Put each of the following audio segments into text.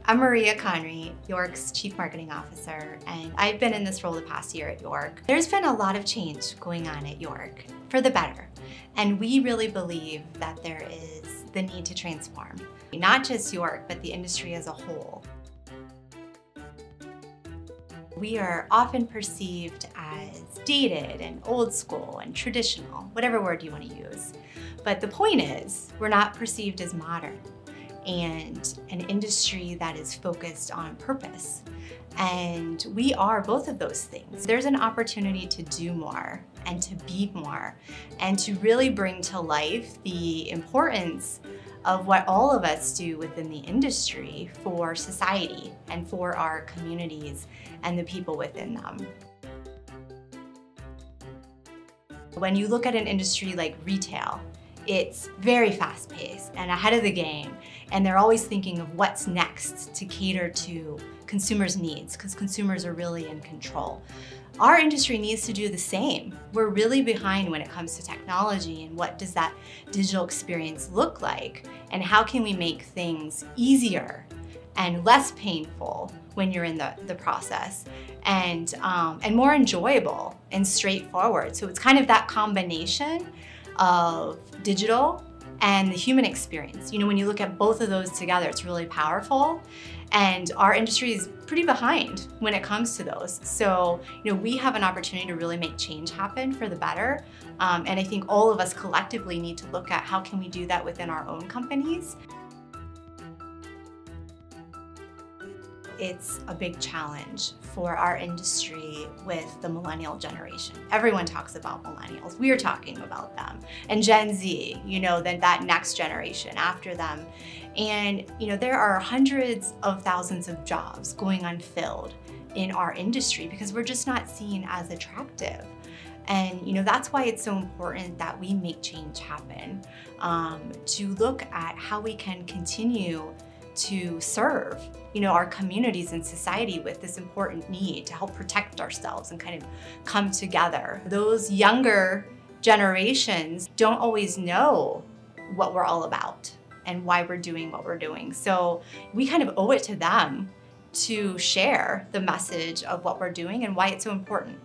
I'm Maria Conry, York's Chief Marketing Officer, and I've been in this role the past year at York. There's been a lot of change going on at York, for the better, and we really believe that there is the need to transform. Not just York, but the industry as a whole. We are often perceived as dated and old school and traditional, whatever word you want to use. But the point is, we're not perceived as modern and an industry that is focused on purpose. And we are both of those things. There's an opportunity to do more and to be more and to really bring to life the importance of what all of us do within the industry for society and for our communities and the people within them. When you look at an industry like retail, it's very fast-paced and ahead of the game, and they're always thinking of what's next to cater to consumers' needs, because consumers are really in control. Our industry needs to do the same. We're really behind when it comes to technology and what does that digital experience look like, and how can we make things easier and less painful when you're in the process, and more enjoyable and straightforward. So it's kind of that combination of digital and the human experience. You know, when you look at both of those together, it's really powerful. And our industry is pretty behind when it comes to those. So, you know, we have an opportunity to really make change happen for the better. And I think all of us collectively need to look at how can we do that within our own companies. It's a big challenge for our industry with the millennial generation. Everyone talks about millennials. We are talking about them. And Gen Z, you know, then that next generation after them. And, you know, there are hundreds of thousands of jobs going unfilled in our industry because we're just not seen as attractive. And, you know, that's why it's so important that we make change happen, to look at how we can continue to serve, you know, our communities and society with this important need to help protect ourselves and kind of come together. Those younger generations don't always know what we're all about and why we're doing what we're doing. So we kind of owe it to them to share the message of what we're doing and why it's so important.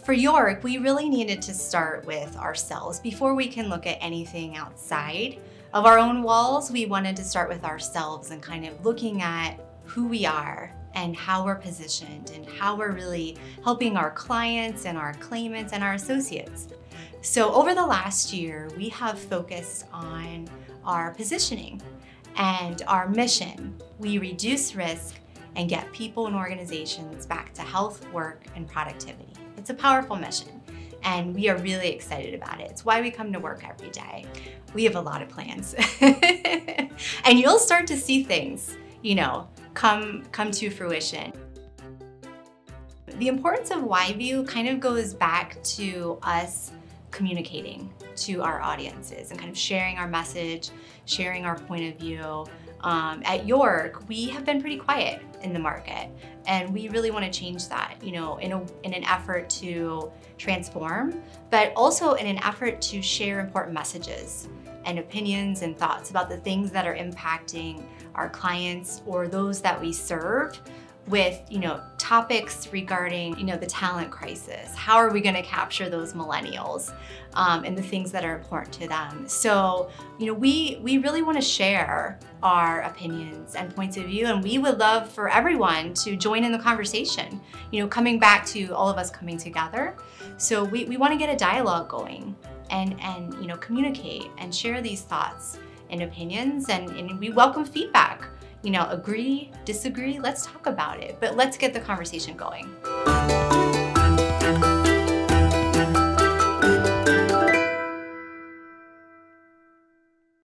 For York, we really needed to start with ourselves. Before we can look at anything outside of our own walls, we wanted to start with ourselves and kind of looking at who we are and how we're positioned and how we're really helping our clients and our claimants and our associates. So over the last year, we have focused on our positioning and our mission. We reduce risk and get people and organizations back to health, work, and productivity. It's a powerful mission, and we are really excited about it. It's why we come to work every day. We have a lot of plans. And you'll start to see things, you know, come to fruition. The importance of y.View kind of goes back to us communicating to our audiences and kind of sharing our message, sharing our point of view. At York, we have been pretty quiet in the market, and we really want to change that, you know, in an effort to transform, but also in an effort to share important messages and opinions and thoughts about the things that are impacting our clients or those that we serve, with, you know, topics regarding, you know, the talent crisis. How are we going to capture those millennials and the things that are important to them? So, you know, we really want to share our opinions and points of view, and we would love for everyone to join in the conversation, you know, coming back to all of us coming together. So we want to get a dialogue going and you know, communicate and share these thoughts and opinions, and we welcome feedback. You know, agree, disagree, let's talk about it, but let's get the conversation going.